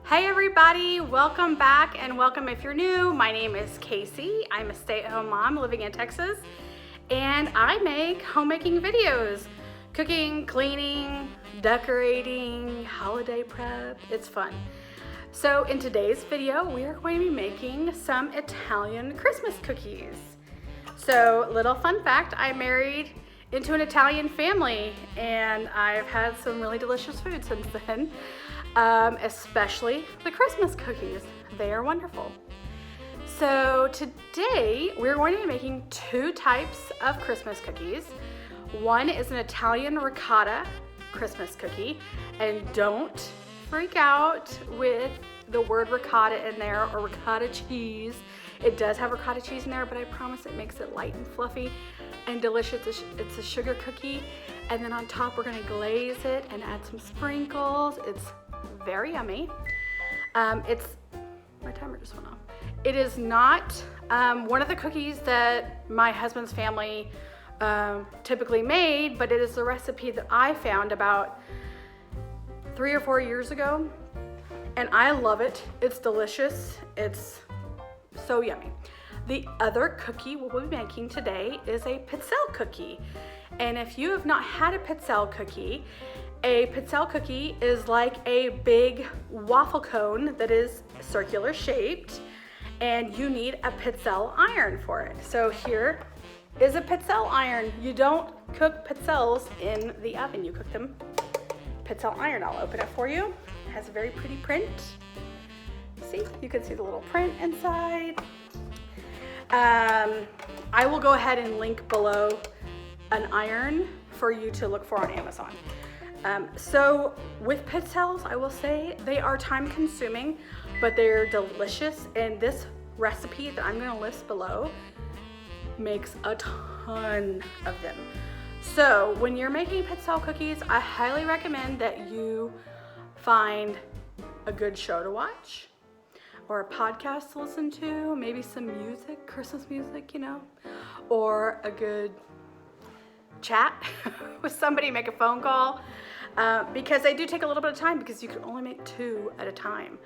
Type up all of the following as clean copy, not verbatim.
Hey everybody, welcome back and welcome if you're new. My name is Casey. I'm a stay-at-home mom living in Texas and I make homemaking videos. Cooking, cleaning, decorating, holiday prep, it's fun. So in today's video, we are going to be making some Italian Christmas cookies. So little fun fact, I married into an Italian family and I've had some really delicious food since then. Especially the Christmas cookies. They are wonderful. So today we're going to be making two types of Christmas cookies. One is an Italian ricotta Christmas cookie, and don't freak out with the word ricotta in there or ricotta cheese. It does have ricotta cheese in there, but I promise it makes it light and fluffy and delicious. It's a sugar cookie, and then on top we're going to glaze it and add some sprinkles. It's very yummy. My timer just went off. It is not one of the cookies that my husband's family typically made, but it is the recipe that I found about 3 or 4 years ago, and I love it. It's delicious. It's so yummy. The other cookie we'll be making today is a Pizzelle cookie, and if you have not had a Pizzelle cookie is like a big waffle cone that is circular shaped, and you need a Pizzelle iron for it. So here is a Pizzelle iron. You don't cook pizzelles in the oven, you cook them Pizzelle iron. I'll open it for you. It has a very pretty print. See, you can see the little print inside. I will go ahead and link below an iron for you to look for on Amazon. So with pizzelles, I will say they are time consuming, but they're delicious. And this recipe that I'm gonna list below makes a ton of them. So when you're making Pizzelle cookies, I highly recommend that you find a good show to watch or a podcast to listen to, maybe some music, Christmas music, or a good chat with somebody, make a phone call. Because they do take a little bit of time because you can only make 2 at a time.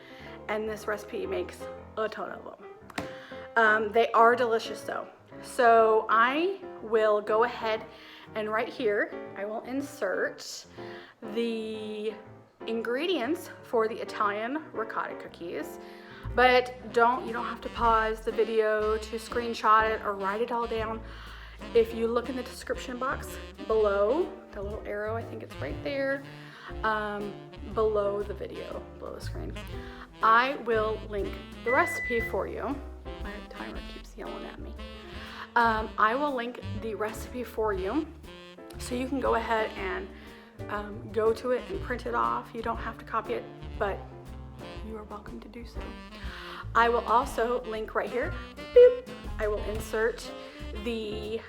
And this recipe makes a ton of them. They are delicious though. So I will go ahead and right here, I will insert the ingredients for the Italian ricotta cookies. But you don't have to pause the video to screenshot it or write it all down. If you look in the description box below, the little arrow, I think it's right there, below the video, below the screen, I will link the recipe for you. My timer keeps yelling at me. I will link the recipe for you so you can go ahead and go to it and print it off. You don't have to copy it, but you are welcome to do so. I will also link right here, boop, I will insert the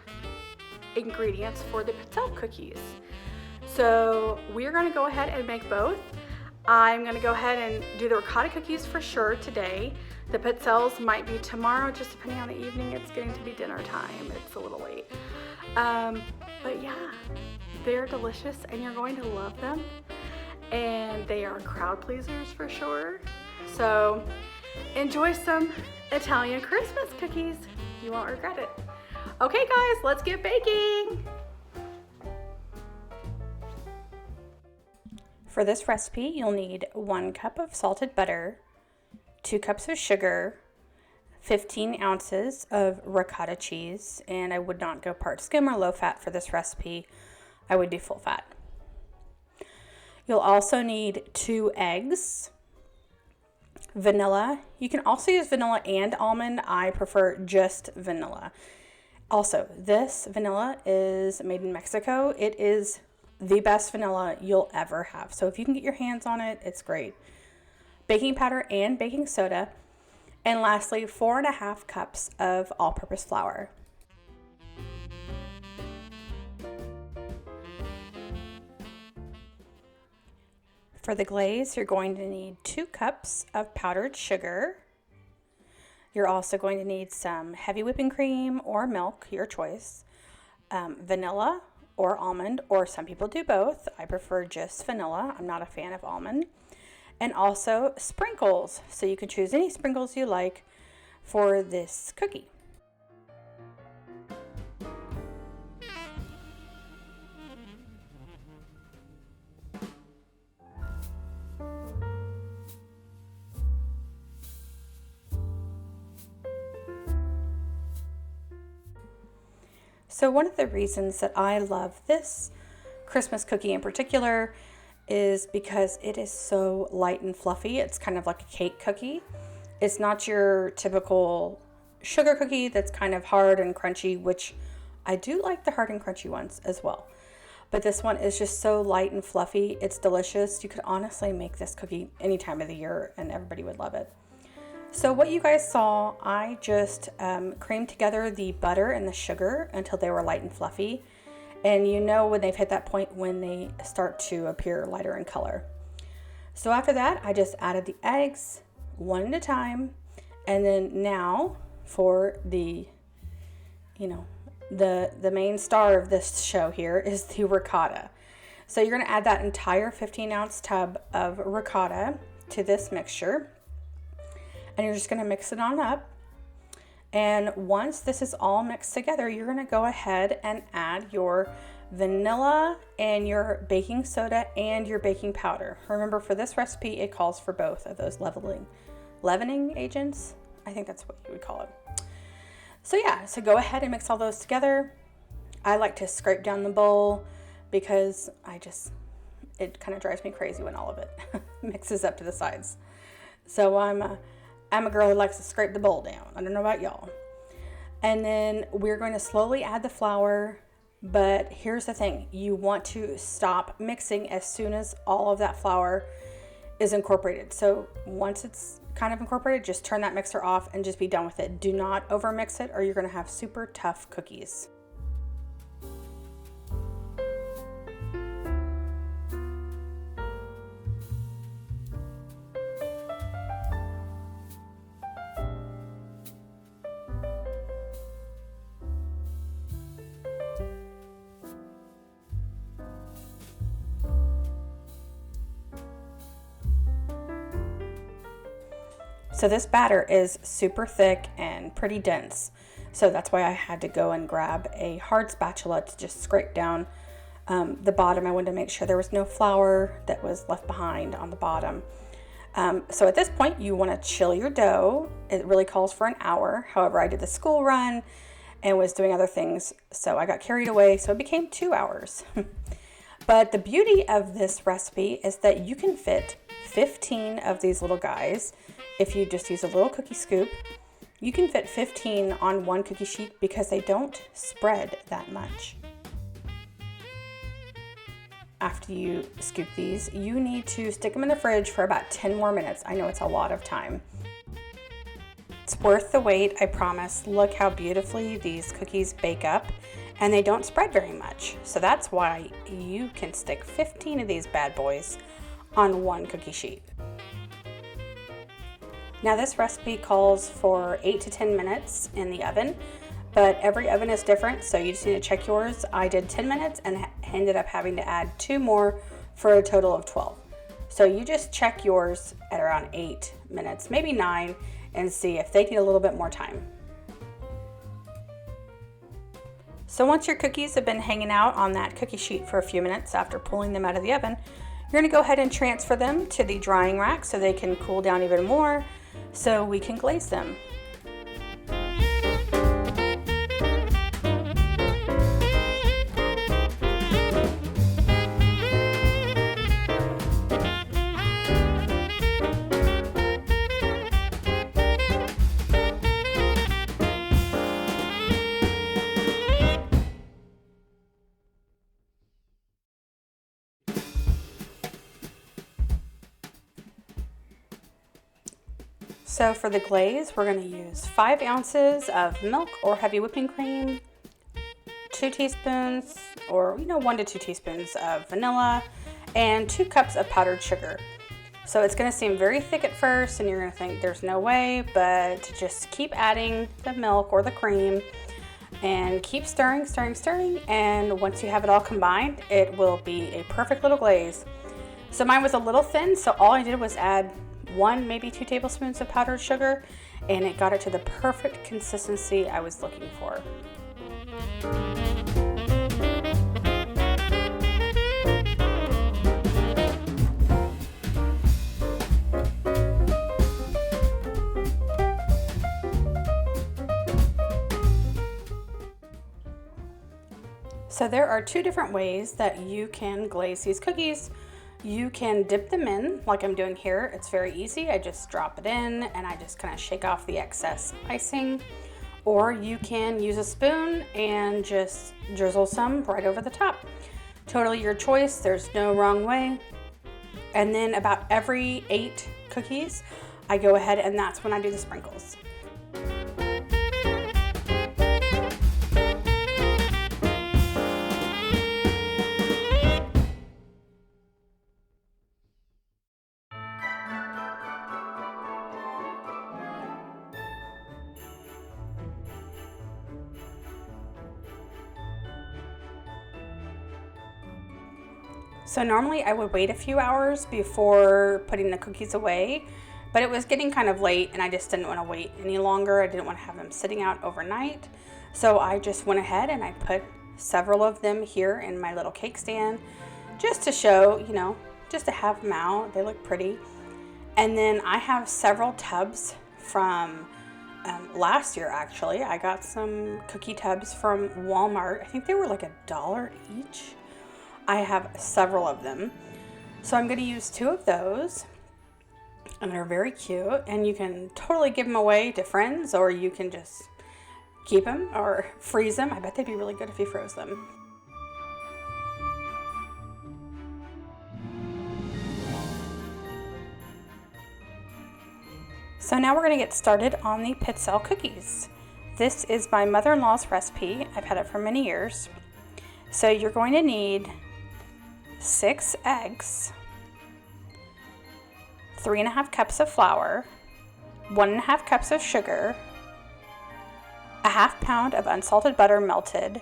ingredients for the Pizzelle cookies. So we're going to go ahead and make both. I'm going to go ahead and do the ricotta cookies for sure today. The Pizzelles might be tomorrow, just depending on the evening. It's getting to be dinner time. It's a little late. But yeah, they're delicious and you're going to love them. And they are crowd pleasers for sure. So enjoy some Italian Christmas cookies. You won't regret it. Okay guys, let's get baking. For this recipe, you'll need 1 cup of salted butter, 2 cups of sugar, 15 ounces of ricotta cheese, and I would not go part skim or low fat for this recipe. I would do full fat. You'll also need 2 eggs, vanilla. You can also use vanilla and almond. I prefer just vanilla. Also, this vanilla is made in Mexico. It is the best vanilla you'll ever have. So if you can get your hands on it, it's great. Baking powder and baking soda. And lastly, 4.5 cups of all-purpose flour. For the glaze, you're going to need 2 cups of powdered sugar. You're also going to need some heavy whipping cream or milk, your choice, vanilla or almond, or some people do both. I prefer just vanilla. I'm not a fan of almond. and also sprinkles. So you can choose any sprinkles you like for this cookie. So one of the reasons that I love this Christmas cookie in particular is because it is so light and fluffy. It's kind of like a cake cookie. It's not your typical sugar cookie that's kind of hard and crunchy, which I do like the hard and crunchy ones as well. But this one is just so light and fluffy. It's delicious. You could honestly make this cookie any time of the year and everybody would love it. So what you guys saw, I just creamed together the butter and the sugar until they were light and fluffy. And you know when they've hit that point when they start to appear lighter in color. So after that, I just added the eggs one at a time. And then now for the, the main star of this show here is the ricotta. So you're going to add that entire 15-ounce tub of ricotta to this mixture. And you're just going to mix it on up. And once this is all mixed together, you're going to go ahead and add your vanilla and your baking soda and your baking powder. Remember, for this recipe, it calls for both of those leavening agents. I think that's what you would call it. So yeah, so go ahead and mix all those together. I like to scrape down the bowl because it kind of drives me crazy when all of it mixes up to the sides. So I'm a girl who likes to scrape the bowl down. I don't know about y'all. And then we're going to slowly add the flour. But here's the thing. You want to stop mixing as soon as all of that flour is incorporated. So once it's kind of incorporated, just turn that mixer off and just be done with it. Do not over mix it or you're going to have super tough cookies. So this batter is super thick and pretty dense. So that's why I had to go and grab a hard spatula to just scrape down the bottom. I wanted to make sure there was no flour that was left behind on the bottom. So at this point, you want to chill your dough. It really calls for an hour. However, I did the school run and was doing other things, so I got carried away. So it became 2 hours. But the beauty of this recipe is that you can fit 15 of these little guys. If you just use a little cookie scoop, you can fit 15 on one cookie sheet because they don't spread that much. After you scoop these, you need to stick them in the fridge for about 10 more minutes. I know it's a lot of time. It's worth the wait, I promise. Look how beautifully these cookies bake up, and they don't spread very much. So that's why you can stick 15 of these bad boys on one cookie sheet. Now this recipe calls for 8 to 10 minutes in the oven, but every oven is different, so you just need to check yours. I did 10 minutes and ended up having to add 2 more for a total of 12. So you just check yours at around 8 minutes, maybe 9, and see if they need a little bit more time. So once your cookies have been hanging out on that cookie sheet for a few minutes after pulling them out of the oven, you're going to go ahead and transfer them to the drying rack so they can cool down even more so we can glaze them. So for the glaze, we're going to use 5 ounces of milk or heavy whipping cream, 2 teaspoons or 1 to 2 teaspoons of vanilla, and 2 cups of powdered sugar. So it's going to seem very thick at first and you're going to think there's no way, but just keep adding the milk or the cream and keep stirring, and once you have it all combined, it will be a perfect little glaze. So mine was a little thin, so all I did was add 1, maybe 2 tablespoons of powdered sugar, and it got it to the perfect consistency I was looking for. So there are 2 different ways that you can glaze these cookies. You can dip them in like I'm doing here. It's very easy. I just drop it in and I just kind of shake off the excess icing. Or you can use a spoon and just drizzle some right over the top. Totally your choice. There's no wrong way. And then about every 8 cookies, I go ahead and that's when I do the sprinkles. So normally I would wait a few hours before putting the cookies away, but it was getting kind of late and I just didn't want to wait any longer. I didn't want to have them sitting out overnight. So I just went ahead and I put several of them here in my little cake stand just to show, you know, just to have them out. They look pretty. And then I have several tubs from last year actually. I got some cookie tubs from Walmart. I think they were like $1 each. I have several of them. So I'm going to use 2 of those. And they're very cute. And you can totally give them away to friends, or you can just keep them or freeze them. I bet they'd be really good if you froze them. So now we're going to get started on the Pizzelle cookies. This is my mother-in-law's recipe. I've had it for many years. So you're going to need 6 eggs, 3½ cups of flour, 1½ cups of sugar, a ½ pound of unsalted butter melted,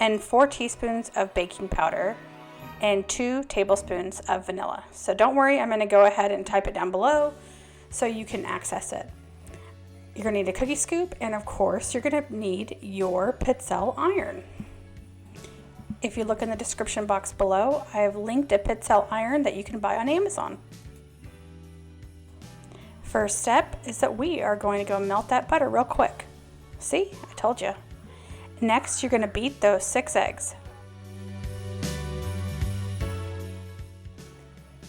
and 4 teaspoons of baking powder, and 2 tablespoons of vanilla. So don't worry, I'm going to go ahead and type it down below so you can access it. You're going to need a cookie scoop, and of course you're going to need your Pizzelle Iron. If you look in the description box below, I have linked a Pizzelle Iron that you can buy on Amazon. First step is that we are going to go melt that butter real quick. See, I told you. Next, you're going to beat those 6 eggs.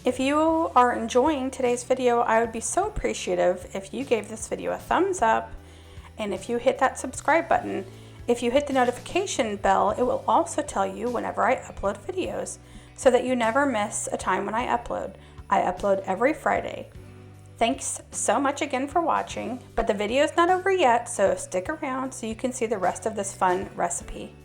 If you are enjoying today's video, I would be so appreciative if you gave this video a thumbs up, and if you hit that subscribe button. If you hit the notification bell, it will also tell you whenever I upload videos so that you never miss a time when I upload. I upload every Friday. Thanks so much again for watching, but the video is not over yet, so stick around so you can see the rest of this fun recipe.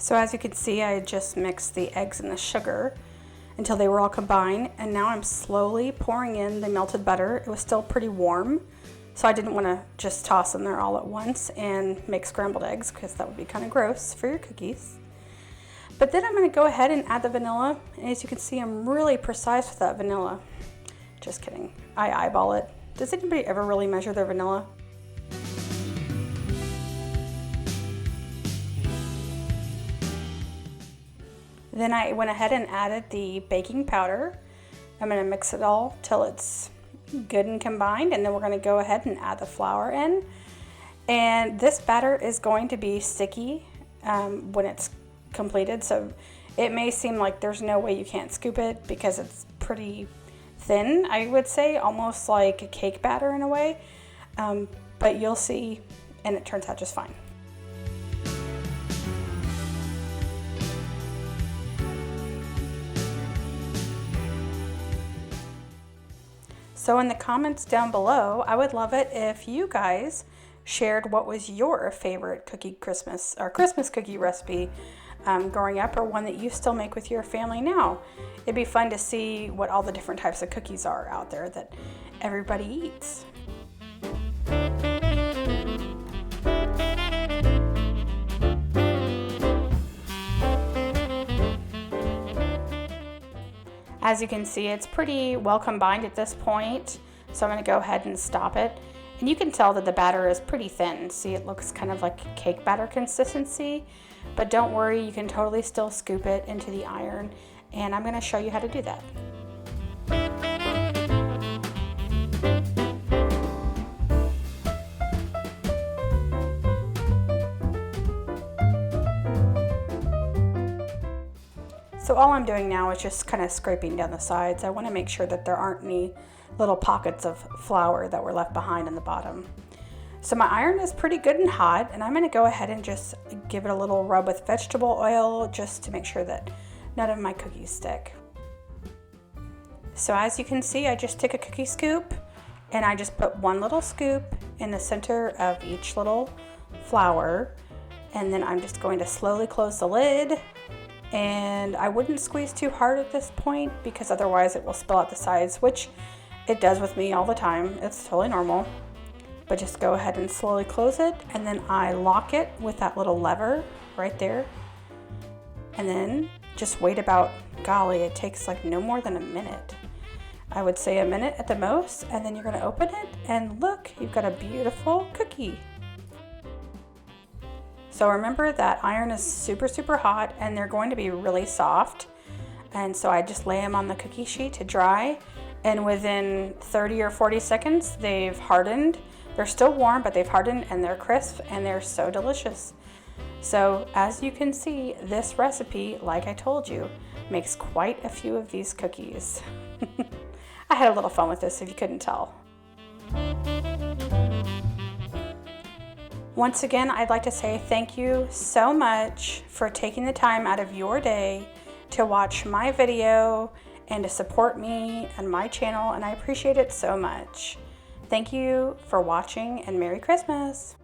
So as you can see, I just mixed the eggs and the sugar until they were all combined, and now I'm slowly pouring in the melted butter. It was still pretty warm, so I didn't want to just toss them there all at once and make scrambled eggs because that would be kind of gross for your cookies. But then I'm going to go ahead and add the vanilla, and as you can see, I'm really precise with that vanilla. Just kidding, I eyeball it. Does anybody ever really measure their vanilla? Then I went ahead and added the baking powder. I'm going to mix it all till it's good and combined, and then we're going to go ahead and add the flour in. And this batter is going to be sticky when it's completed, so it may seem like there's no way you can't scoop it because it's pretty thin, I would say, almost like a cake batter in a way. But you'll see and it turns out just fine. So in the comments down below, I would love it if you guys shared what was your favorite Christmas cookie recipe growing up, or one that you still make with your family now. It'd be fun to see what all the different types of cookies are out there that everybody eats. As you can see, it's pretty well combined at this point, so I'm going to go ahead and stop it. And you can tell that the batter is pretty thin. See, it looks kind of like cake batter consistency, but don't worry, you can totally still scoop it into the iron, and I'm going to show you how to do that. So all I'm doing now is just kind of scraping down the sides. I want to make sure that there aren't any little pockets of flour that were left behind in the bottom. So my iron is pretty good and hot, and I'm going to go ahead and just give it a little rub with vegetable oil just to make sure that none of my cookies stick. So as you can see, I just took a cookie scoop and I just put one little scoop in the center of each little flour, and then I'm just going to slowly close the lid. And I wouldn't squeeze too hard at this point because otherwise it will spill out the sides, which it does with me all the time. It's totally normal. But just go ahead and slowly close it, and then I lock it with that little lever right there. And then just wait about, golly, it takes like no more than a minute. I would say a minute at the most, and then you're gonna open it and look, you've got a beautiful cookie. So remember that iron is super, super hot, and they're going to be really soft. And so I just lay them on the cookie sheet to dry, and within 30 or 40 seconds, they've hardened. They're still warm, but they've hardened and they're crisp and they're so delicious. So as you can see, this recipe, like I told you, makes quite a few of these cookies. I had a little fun with this if you couldn't tell. Once again, I'd like to say thank you so much for taking the time out of your day to watch my video and to support me and my channel, and I appreciate it so much. Thank you for watching, and Merry Christmas!